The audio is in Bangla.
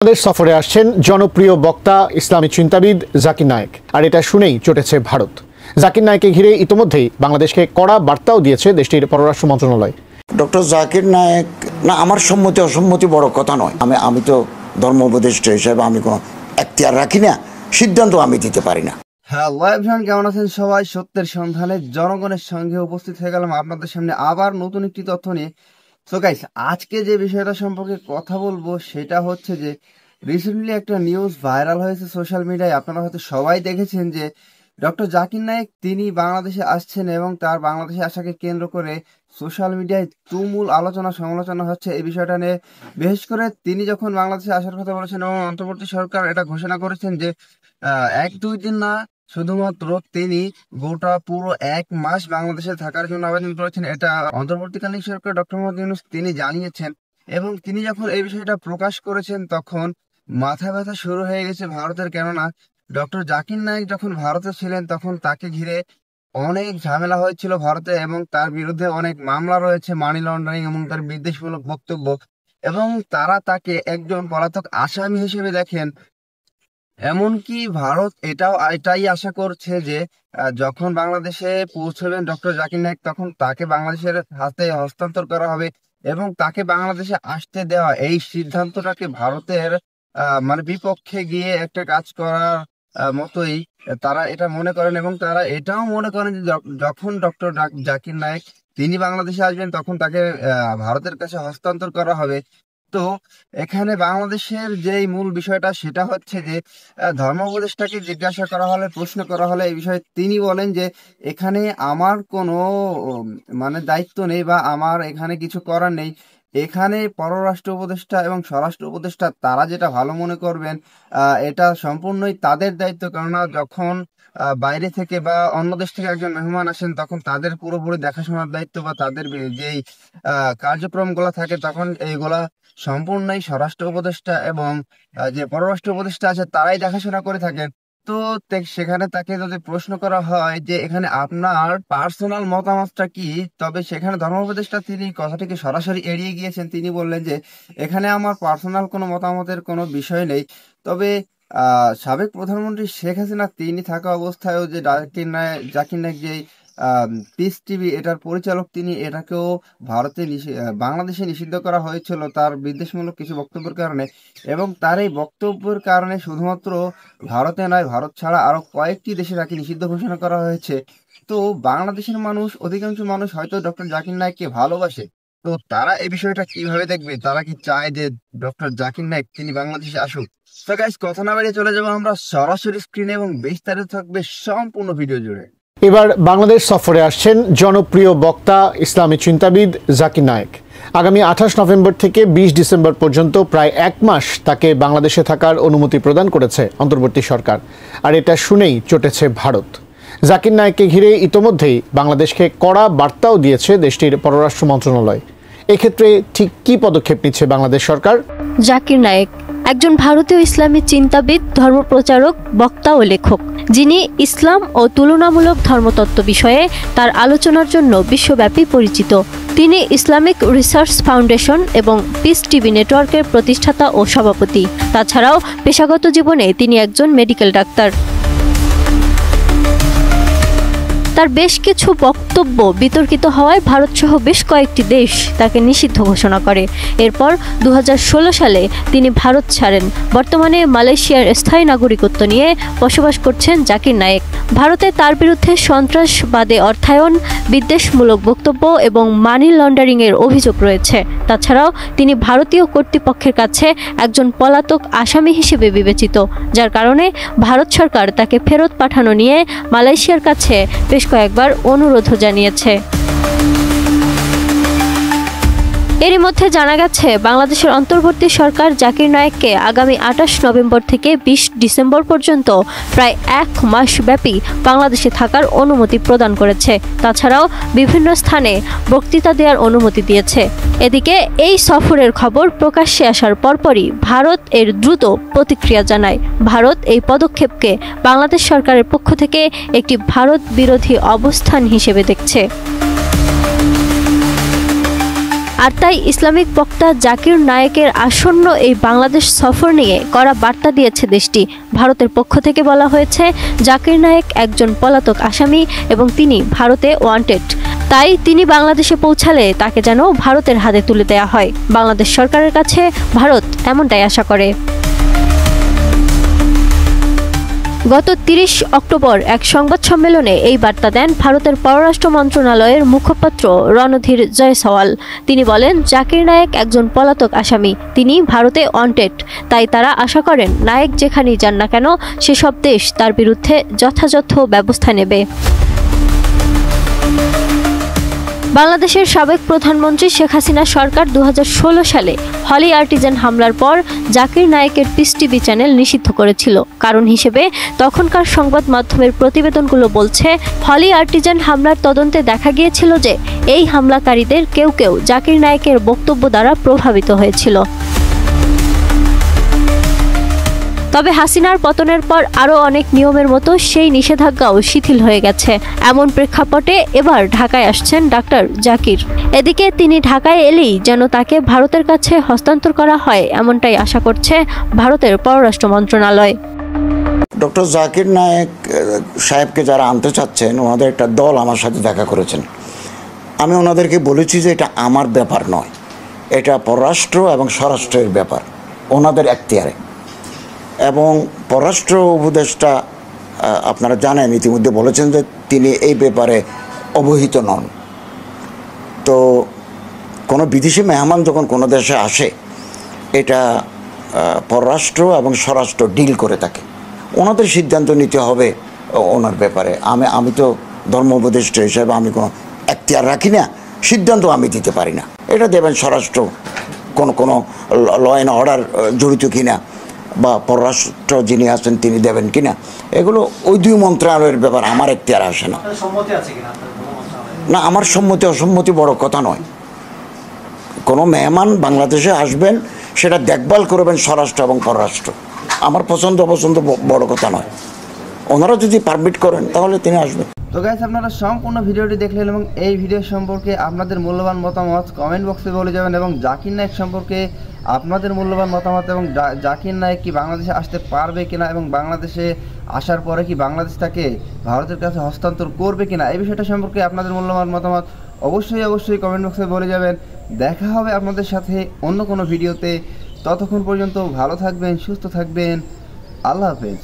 বাংলাদেশ সফরে আসছেন জনপ্রিয় বক্তা ইসলামী চিন্তাবিদ জাকির নায়েক, আর এটা শুনেই চটেছে ভারত। জাকির নায়েককে ঘিরে ইতিমধ্যেই বাংলাদেশকে কড়া বার্তাও দিয়েছে দেশটির পররাষ্ট্র মন্ত্রণালয়। ডক্টর জাকির নায়েক না, আমার সম্মতি অসম্মতি বড় কথা নয়। আমি তো ধর্ম উপদেষ্টা হিসেবে আমি কোনো এখতিয়ার রাখি না, সিদ্ধান্ত আমি দিতে পারি না। হ্যালো এভরিওয়ান, কেমন আছেন সবাই? সত্যের সন্ধানে জনগণের সঙ্গে উপস্থিত হয়ে গেলাম আপনাদের সামনে আবার নতুন একটি তথ্য নিয়ে। সো গাইস, আজকে যে বিষয়টা সম্পর্কে কথা বলবো সেটা হচ্ছে যে রিসেন্টলি একটা নিউজ ভাইরাল হয়েছে সোশ্যাল মিডিয়ায়। আপনারা হয়তো সবাই দেখেছেন যে ডক্টর জাকির নায়েক তিনি বাংলাদেশে আসছেন এবং তার বাংলাদেশে আসাকে কেন্দ্র করে সোশ্যাল মিডিয়ায় তুমুল আলোচনা সমালোচনা হচ্ছে এই বিষয়টা নিয়ে। বিশেষ করে তিনি যখন বাংলাদেশে আসার কথা বলেছেন এবং অন্তর্বর্তী সরকার এটা ঘোষণা করেছেন যে 1-2 দিন না, শুধুমাত্র তিনি গোটা পুরো 1 মাস বাংলাদেশে থাকার জন্য আবেদন করেছেন। এটা অন্তর্বর্তীকালীন সরকার ডক্টর মোহাম্মদ ইউনূস তিনি জানিয়েছেন। এবং তিনি যখন এই বিষয়টা প্রকাশ করেছেন তখন মাথা ব্যথা শুরু হয়ে গেছে ভারতের। কেননা ডক্টর জাকির নায়েক যখন ভারতে ছিলেন তখন তাকে ঘিরে অনেক ঝামেলা হয়েছিল ভারতে, এবং তার বিরুদ্ধে অনেক মামলা রয়েছে, মানি লন্ডারিং এবং তার বিদ্বেষমূলক বক্তব্য, এবং তারা তাকে একজন পলাতক আসামি হিসেবে দেখেন। এমনকি ভারত এটাই আশা করছে যে যখন বাংলাদেশে পৌঁছবেন ডক্টর জাকির নায়েক তখন তাকে বাংলাদেশের হাতে হস্তান্তর করা হবে, এবং তাকে বাংলাদেশে আসতে দেওয়া এই সিদ্ধান্তটাকে ভারতের মানে বিপক্ষে গিয়ে একটা কাজ করার মতোই তারা এটা মনে করেন। এবং তারা এটাও মনে করেন যে যখন ডক্টর জাকির নায়েক তিনি বাংলাদেশে আসবেন তখন তাকে ভারতের কাছে হস্তান্তর করা হবে। তো এখানে বাংলাদেশের যেই মূল বিষয়টা সেটা হচ্ছে যে ধর্ম উপদেষ্টাকে জিজ্ঞাসা করা হলে, প্রশ্ন করা হলে এই বিষয়ে তিনি বলেন যে এখানে আমার কোনো মানে দায়িত্ব নেই বা আমার এখানে কিছু করার নেই। এখানে পররাষ্ট্র উপদেষ্টা এবং স্বরাষ্ট্র উপদেষ্টা তারা যেটা ভালো মনে করবেন এটা সম্পূর্ণই তাদের দায়িত্ব। কেননা যখন বাইরে থেকে বা অন্য দেশ থেকে একজন মেহমান আসেন তখন তাদের পুরোপুরি দেখাশোনার দায়িত্ব বা তাদের যেই কার্যক্রমগুলো থাকে তখন এইগুলা সম্পূর্ণই স্বরাষ্ট্র উপদেষ্টা এবং যে পররাষ্ট্র উপদেষ্টা আছে তারাই দেখাশোনা করে থাকেন। তো সেখানে তাকে যদি প্রশ্ন করা হয় যে এখানে আপনার পার্সোনাল মতামতটা কি, তবে সেখানে ধর্ম উপদেষ্টা তিনি কথাটিকে সরাসরি এড়িয়ে গিয়েছেন। তিনি বললেন যে এখানে আমার পার্সোনাল কোনো মতামতের কোনো বিষয় নেই। তবে সাবেক প্রধানমন্ত্রী শেখ হাসিনা তিনি থাকা অবস্থায়ও যে জাকির নায়েক যে পিস টিভি এটার পরিচালক, তিনি এটাকেও ভারতে বাংলাদেশে নিষিদ্ধ করা হয়েছিল তার বিদ্বেষমূলক কিছু বক্তব্যের কারণে। এবং তার এই বক্তব্যের কারণে শুধুমাত্র ভারতে নয়, ভারত ছাড়া আরো কয়েকটি দেশে তাকে নিষিদ্ধ ঘোষণা করা হয়েছে। তো বাংলাদেশের মানুষ, অধিকাংশ মানুষ হয়তো ডক্টর জাকির নায়েককে ভালোবাসে। তো তারা এই বিষয়টা কিভাবে দেখবে? তারা কি চায় যে ডক্টর জাকির নায়েক তিনি বাংলাদেশে আসুক? তো গাইস, কথা না বাড়িয়ে চলে যাবো আমরা সরাসরি স্ক্রিনে, এবং বিস্তারিত থাকবে সম্পূর্ণ ভিডিও জুড়ে। এবার বাংলাদেশ সফরে আসছেন জনপ্রিয় বক্তা ইসলামী চিন্তাবিদ জাকির নায়েক। আগামী 28 নভেম্বর থেকে 20 ডিসেম্বর পর্যন্ত প্রায় 1 মাস তাকে বাংলাদেশে থাকার অনুমতি প্রদান করেছে অন্তর্বর্তী সরকার, আর এটা শুনেই চটেছে ভারত। জাকির নায়েককে ঘিরে ইতিমধ্যেই বাংলাদেশকে কড়া বার্তাও দিয়েছে দেশটির পররাষ্ট্র মন্ত্রণালয়। এক্ষেত্রে ঠিক কি পদক্ষেপ নিচ্ছে বাংলাদেশ সরকার? জাকির নায়েক একজন ভারতীয় ইসলামী চিন্তাবিদ, ধর্মপ্রচারক, বক্তা ও লেখক, যিনি ইসলাম ও তুলনামূলক ধর্মতত্ত্ব বিষয়ে তার আলোচনার জন্য বিশ্বব্যাপী পরিচিত। তিনি ইসলামিক রিসার্চ ফাউন্ডেশন এবং পিস টিভি নেটওয়ার্কের প্রতিষ্ঠাতা ও সভাপতি। তাছাড়াও পেশাগত জীবনে তিনি একজন মেডিকেল ডাক্তার। তার বেশ কিছু বক্তব্য বিতর্কিত হওয়ায় ভারতসহ বেশ কয়েকটি দেশ তাকে নিষিদ্ধ ঘোষণা করে। এরপর 2016 সালে তিনি ভারত ছাড়েন। বর্তমানে মালয়েশিয়ার স্থায়ী নাগরিকত্ব নিয়ে বসবাস করছেন জাকির নায়েক। ভারতে তার বিরুদ্ধে সন্ত্রাসবাদে অর্থায়ন, বিদ্বেষমূলক বক্তব্য এবং মানি লন্ডারিংয়ের অভিযোগ রয়েছে। তাছাড়াও তিনি ভারতীয় কর্তৃপক্ষের কাছে একজন পলাতক আসামি হিসেবে বিবেচিত, যার কারণে ভারত সরকার তাকে ফেরত পাঠানো নিয়ে মালয়েশিয়ার কাছে বেশ কয়েকবার অনুরোধও জানিয়েছে। এরই মধ্যে জানা গেছে বাংলাদেশের অন্তর্বর্তী সরকার জাকির নায়েককে আগামী 28 নভেম্বর থেকে 20 ডিসেম্বর পর্যন্ত প্রায় 1 মাস ব্যাপী বাংলাদেশে থাকার অনুমতি প্রদান করেছে। তাছাড়াও বিভিন্ন স্থানে বক্তৃতা দেওয়ার অনুমতি দিয়েছে। এদিকে এই সফরের খবর প্রকাশ্যে আসার পরপরই ভারত এর দ্রুত প্রতিক্রিয়া জানায়। ভারত এই পদক্ষেপকে বাংলাদেশ সরকারের পক্ষ থেকে একটি ভারত বিরোধী অবস্থান হিসেবে দেখছে। আর তাই ইসলামিক বক্তা জাকির নায়েকের আসন্ন এই বাংলাদেশ সফর নিয়ে কড়া বার্তা দিয়েছে দেশটি। ভারতের পক্ষ থেকে বলা হয়েছে, জাকির নায়েক একজন পলাতক আসামি এবং তিনি ভারতে ওয়ান্টেড। তাই তিনি বাংলাদেশে পৌঁছালে তাকে যেন ভারতের হাতে তুলে দেয়া হয়। বাংলাদেশ সরকারের কাছে ভারত এমনটাই আশা করে। গত 30 অক্টোবর এক সংবাদ সম্মেলনে এই বার্তা দেন ভারতের পররাষ্ট্র মন্ত্রণালয়ের মুখপাত্র রণধীর জয়সওয়াল। তিনি বলেন, জাকির নায়েক একজন পলাতক আসামি, তিনি ভারতে ওয়ান্টেড। তাই তারা আশা করেন নায়েক যেখানেই যান না কেন সেসব দেশ তার বিরুদ্ধে যথাযথ ব্যবস্থা নেবে। বাংলাদেশের সাবেক প্রধানমন্ত্রী শেখ হাসিনা সরকার 2016 সালে হলি আর্টিজান হামলার পর জাকির নায়েকের পিস টিভি চ্যানেল নিষিদ্ধ করেছিল। কারণ হিসেবে তখনকার সংবাদ মাধ্যমের প্রতিবেদনগুলো বলছে, হলি আর্টিজান হামলার তদন্তে দেখা গিয়েছিল যে এই হামলাকারীদের কেউ কেউ জাকির নায়েকের বক্তব্য দ্বারা প্রভাবিত হয়েছিল। তবে হাসিনার পতনের পর আরও অনেক নিয়মের মতো সেই নিষেধাজ্ঞাও শিথিল হয়ে গেছে। এমন প্রেক্ষাপটে এবার ঢাকায় আসছেন ডাক্তার জাকির। এদিকে তিনি ঢাকায় এলেই যেন তাকে ভারতের কাছে হস্তান্তর করা হয়, এমনটাই আশা করছে ভারতের পররাষ্ট্র মন্ত্রণালয়। ডক্টর জাকির নায়েক সাহেবকে যারা আনতে চাচ্ছেন, ওনাদের একটা দল আমার সাথে দেখা করেছেন। আমি ওনাদেরকে বলেছি যে এটা আমার ব্যাপার নয়, এটা পররাষ্ট্র এবং স্বরাষ্ট্রের ব্যাপার, ওনাদের এখতিয়ারে। এবং পররাষ্ট্র উপদেষ্টা আপনারা জানেন, ইতিমধ্যে বলেছেন যে তিনি এই ব্যাপারে অবহিত নন। তো কোনো বিদেশি মেহমান যখন কোনো দেশে আসে, এটা পররাষ্ট্র এবং স্বরাষ্ট্র ডিল করে থাকে, ওনাদের সিদ্ধান্ত নিতে হবে ওনার ব্যাপারে। আমি তো ধর্ম উপদেষ্টা হিসাবে আমি কোনো এখতিয়ার রাখি না, সিদ্ধান্ত আমি দিতে পারি না। এটা দেবেন স্বরাষ্ট্র, কোনো ল অ্যান্ড অর্ডার জড়িত কিনা বা পররাষ্ট্র যিনি আছেন তিনি দেবেন কিনা, এগুলো ওই দুই মন্ত্রণালয়ের ব্যাপার, আমার এখতিয়ার আসে না। না, আমার সম্মতি অসম্মতি বড় কথা নয়। কোনো মেহমান বাংলাদেশে আসবেন, সেটা দেখভাল করবেন স্বরাষ্ট্র এবং পররাষ্ট্র। আমার পছন্দ অপছন্দ বড় কথা নয়, ওনারা যদি পারমিট করেন তাহলে তিনি আসবেন। তো গাইস, আপনারা সম্পূর্ণ ভিডিওটি দেখলেন এবং এই ভিডিও সম্পর্কে আপনাদের মূল্যবান মতামত কমেন্ট বক্সে বলে যাবেন। এবং জাকির নায়েক সম্পর্কে আপনাদের মূল্যবান মতামত, এবং জাকির নায়েক কি বাংলাদেশে আসতে পারবে কিনা এবং বাংলাদেশে আসার পরে কি বাংলাদেশ তাকে ভারতের কাছে হস্তান্তর করবে কিনা, এই বিষয়টা সম্পর্কে আপনাদের মূল্যবান মতামত অবশ্যই কমেন্ট বক্সে বলে যাবেন। দেখা হবে আপনাদের সাথে অন্য কোনো ভিডিওতে। ততক্ষণ পর্যন্ত ভালো থাকবেন, সুস্থ থাকবেন। আল্লাহ হাফেজ।